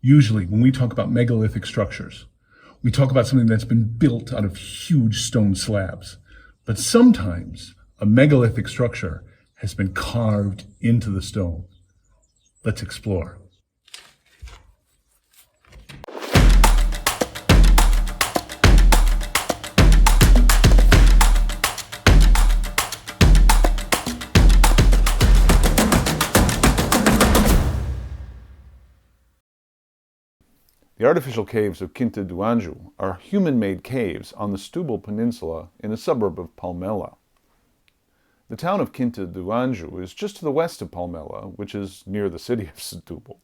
Usually, when we talk about megalithic structures, we talk about something that's been built out of huge stone slabs. But sometimes a megalithic structure has been carved into the stone. Let's explore. The artificial caves of Quinta do Anjo are human-made caves on the Setúbal Peninsula in a suburb of Palmela. The town of Quinta do Anjo is just to the west of Palmela, which is near the city of Setúbal.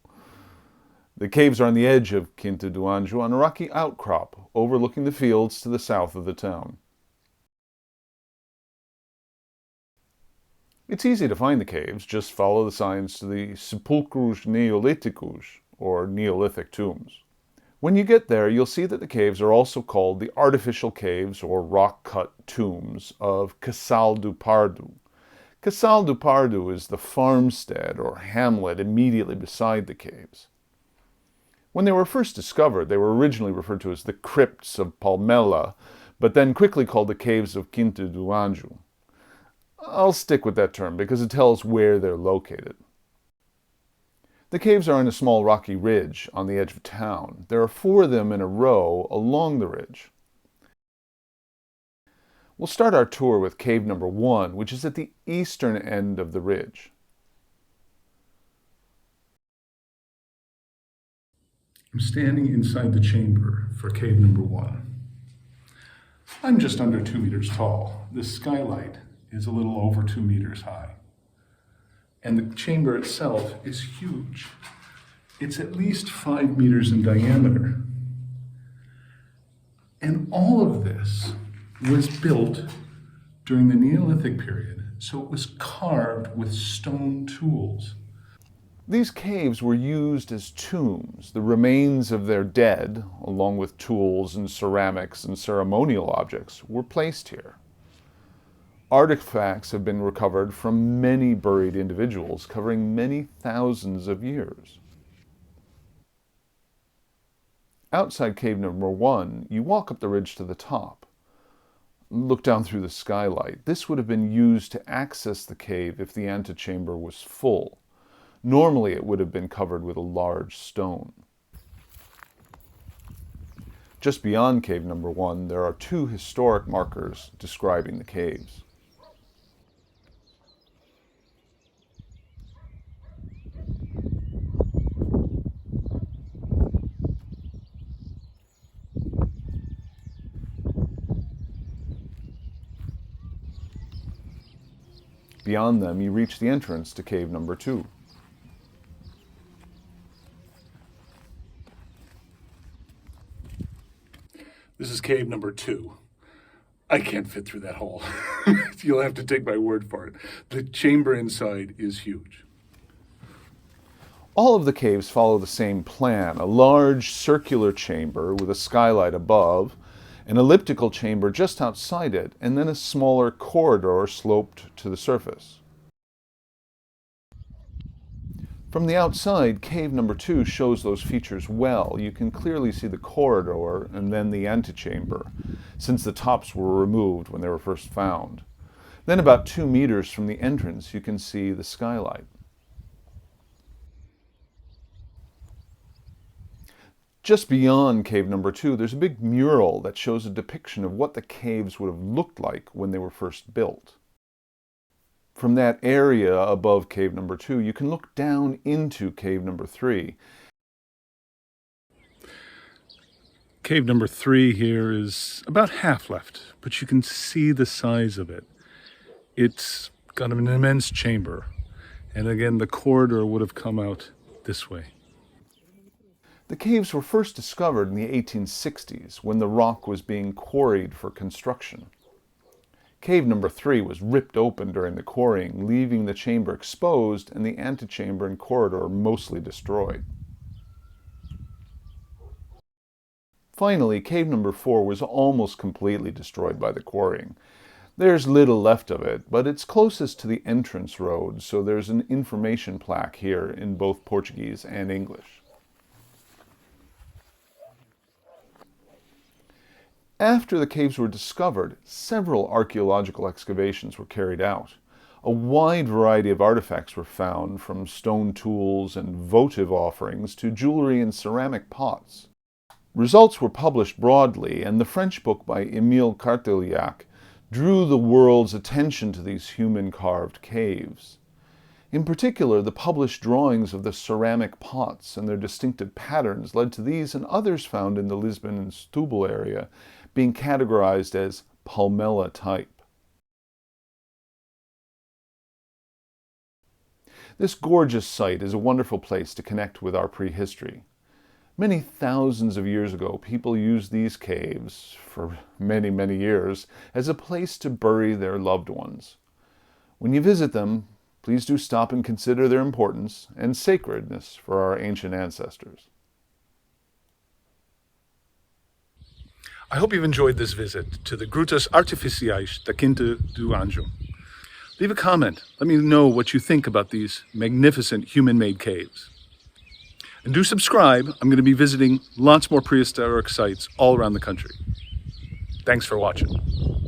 The caves are on the edge of Quinta do Anjo on a rocky outcrop overlooking the fields to the south of the town. It's easy to find the caves, just follow the signs to the Sepulcros Neolíticos, or Neolithic tombs. When you get there, you'll see that the caves are also called the artificial caves or rock-cut tombs of Casal do Pardo. Casal do Pardo is the farmstead or hamlet immediately beside the caves. When they were first discovered, they were originally referred to as the crypts of Palmela, but then quickly called the caves of Quinta do Anjo. I'll stick with that term because it tells where they're located. The caves are on a small rocky ridge on the edge of town. There are 4 of them in a row along the ridge. We'll start our tour with cave number 1, which is at the eastern end of the ridge. I'm standing inside the chamber for cave number 1. I'm just under 2 meters tall. This skylight is a little over 2 meters high. And the chamber itself is huge. It's at least 5 meters in diameter. And all of this was built during the Neolithic period, so it was carved with stone tools. These caves were used as tombs. The remains of their dead, along with tools and ceramics and ceremonial objects, were placed here. Artifacts have been recovered from many buried individuals, covering many thousands of years. Outside cave number 1, you walk up the ridge to the top. Look down through the skylight. This would have been used to access the cave if the antechamber was full. Normally it would have been covered with a large stone. Just beyond cave number 1, there are 2 historic markers describing the caves. Beyond them, you reach the entrance to cave number 2. This is cave number 2. I can't fit through that hole. You'll have to take my word for it. The chamber inside is huge. All of the caves follow the same plan, a large circular chamber with a skylight above, an elliptical chamber just outside it, and then a smaller corridor sloped to the surface. From the outside, cave number 2 shows those features well. You can clearly see the corridor and then the antechamber, since the tops were removed when they were first found. Then about 2 meters from the entrance, you can see the skylight. Just beyond cave number 2, there's a big mural that shows a depiction of what the caves would have looked like when they were first built. From that area above cave number 2, you can look down into cave number 3. Cave number 3 here is about half left, but you can see the size of it. It's got an immense chamber, and again, the corridor would have come out this way. The caves were first discovered in the 1860s when the rock was being quarried for construction. Cave number 3 was ripped open during the quarrying, leaving the chamber exposed and the antechamber and corridor mostly destroyed. Finally, cave number 4 was almost completely destroyed by the quarrying. There's little left of it, but it's closest to the entrance road, so there's an information plaque here in both Portuguese and English. After the caves were discovered, several archaeological excavations were carried out. A wide variety of artifacts were found, from stone tools and votive offerings to jewelry and ceramic pots. Results were published broadly, and the French book by Émile Cartelliac drew the world's attention to these human-carved caves. In particular, the published drawings of the ceramic pots and their distinctive patterns led to these and others found in the Lisbon and Setúbal area being categorized as Palmela type. This gorgeous site is a wonderful place to connect with our prehistory. Many thousands of years ago, people used these caves, for many, many years, as a place to bury their loved ones. When you visit them, please do stop and consider their importance and sacredness for our ancient ancestors. I hope you've enjoyed this visit to the Grutas Artificiais da Quinta do Anjo. Leave a comment. Let me know what you think about these magnificent human-made caves. And do subscribe. I'm going to be visiting lots more prehistoric sites all around the country. Thanks for watching.